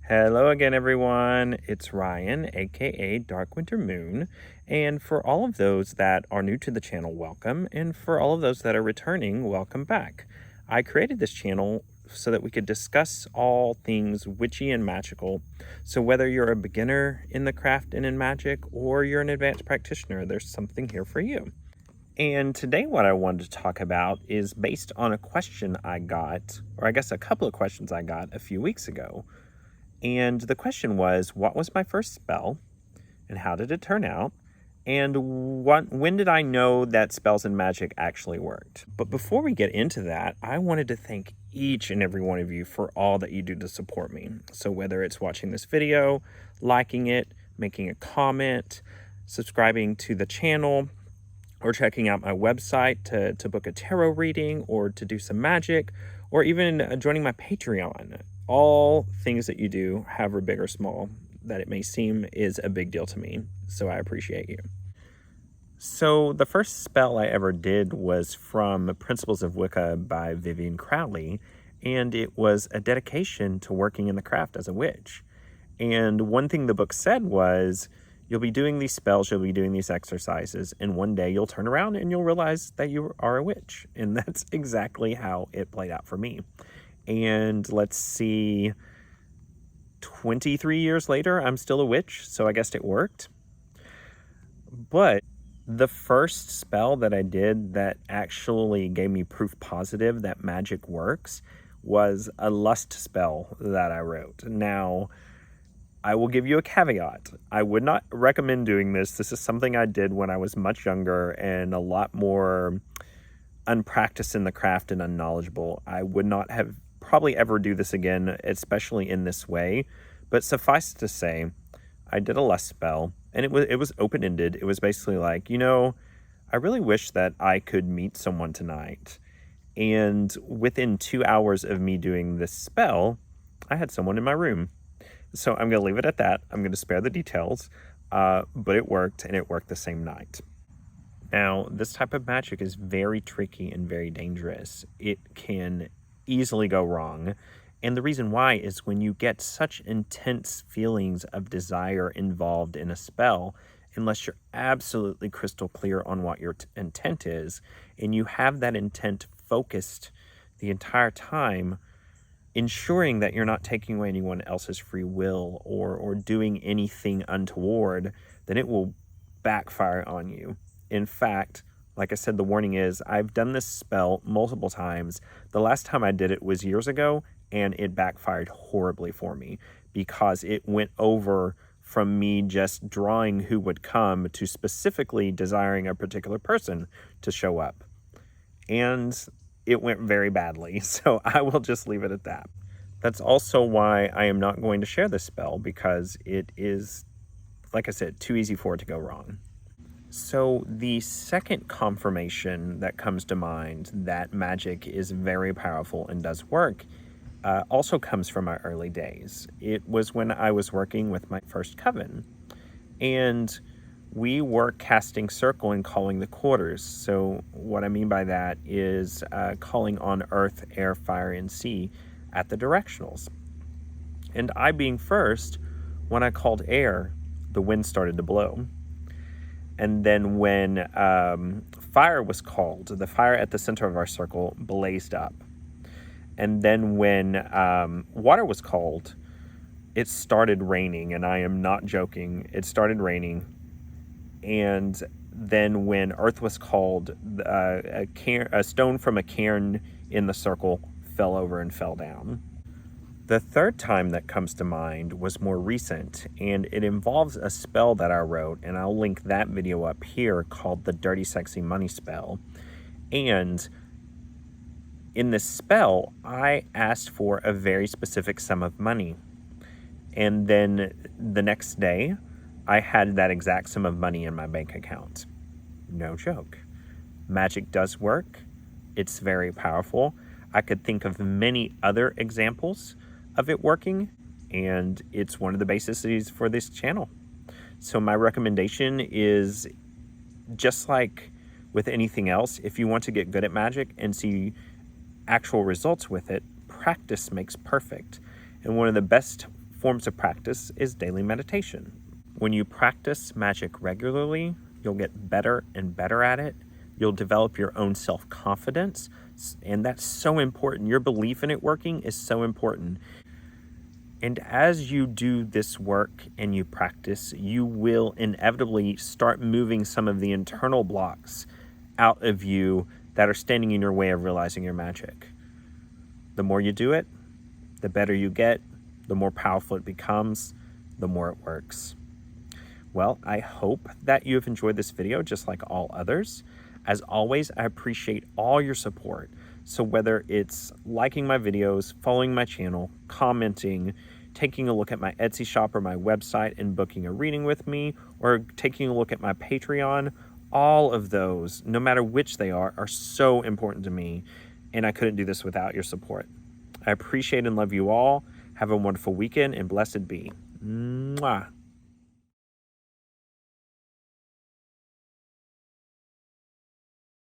Hello again, everyone. It's Ryan, aka Dark Winter Moon. And for all of those that are new to the channel, welcome. And for all of those that are returning, welcome back. I created this channel so that we could discuss all things witchy and magical. So whether you're a beginner in the craft and in magic, or you're an advanced practitioner, there's something here for you. And today what I wanted to talk about is based on a question I got, or I guess a couple of questions I got a few weeks ago. And the question was, what was my first spell and how did it turn out? And when did I know that spells and magic actually worked? But before we get into that, I wanted to thank each and every one of you for all that you do to support me. So whether it's watching this video, liking it, making a comment, subscribing to the channel, or checking out my website to book a tarot reading or to do some magic, or even joining my Patreon. All things that you do, however big or small that it may seem, is a big deal to me. So I appreciate you. So the first spell I ever did was from Principles of Wicca by Vivian Crowley, and it was a dedication to working in the craft as a witch. And one thing the book said was, you'll be doing these spells, you'll be doing these exercises, and one day you'll turn around and you'll realize that you are a witch. And that's exactly how it played out for me. And let's see, 23 years later, I'm still a witch, so I guess it worked. But the first spell that I did that actually gave me proof positive that magic works was a lust spell that I wrote. Now, I will give you a caveat. I would not recommend doing this. This is something I did when I was much younger and a lot more unpracticed in the craft and unknowledgeable. I would not have probably ever do this again, especially in this way. But suffice to say, I did a lust spell, and it was open-ended. It was basically like, I really wish that I could meet someone tonight. And within 2 hours of me doing this spell, I had someone in my room. So I'm going to leave it at that. I'm going to spare the details, but it worked, and it worked the same night. Now, this type of magic is very tricky and very dangerous. It can easily go wrong. And the reason why is when you get such intense feelings of desire involved in a spell, unless you're absolutely crystal clear on what your intent is, and you have that intent focused the entire time, ensuring that you're not taking away anyone else's free will or doing anything untoward, then it will backfire on you. In fact, like I said, the warning is, I've done this spell multiple times. The last time I did it was years ago, and it backfired horribly for me because it went over from me just drawing who would come to specifically desiring a particular person to show up. And it went very badly, so I will just leave it at that. That's also why I am not going to share this spell, because it is, like I said, too easy for it to go wrong. So the second confirmation that comes to mind that magic is very powerful and does work also comes from my early days. It was when I was working with my first coven, and we were casting circle and calling the quarters. So what I mean by that is calling on earth, air, fire, and sea at the directionals. And I being first, when I called air, the wind started to blow. And then when fire was called, the fire at the center of our circle blazed up. And then when water was called, it started raining, and I am not joking. It started raining. And then when earth was called, a stone from a cairn in the circle fell over and fell down. The third time that comes to mind was more recent, and it involves a spell that I wrote, and I'll link that video up here, called the Dirty Sexy Money Spell. And in this spell, I asked for a very specific sum of money. And then the next day, I had that exact sum of money in my bank account. No joke. Magic does work. It's very powerful. I could think of many other examples of it working, and it's one of the bases for this channel. So my recommendation is, just like with anything else, if you want to get good at magic and see actual results with it, practice makes perfect. And one of the best forms of practice is daily meditation. When you practice magic regularly, you'll get better and better at it. You'll develop your own self-confidence, and that's so important. Your belief in it working is so important. And as you do this work and you practice, you will inevitably start moving some of the internal blocks out of you that are standing in your way of realizing your magic. The more you do it, the better you get, the more powerful it becomes, the more it works. Well, I hope that you have enjoyed this video just like all others. As always, I appreciate all your support. So whether it's liking my videos, following my channel, commenting, taking a look at my Etsy shop or my website and booking a reading with me, or taking a look at my Patreon, all of those, no matter which they are so important to me, and I couldn't do this without your support. I appreciate and love you all. Have a wonderful weekend, and blessed be. Mwah.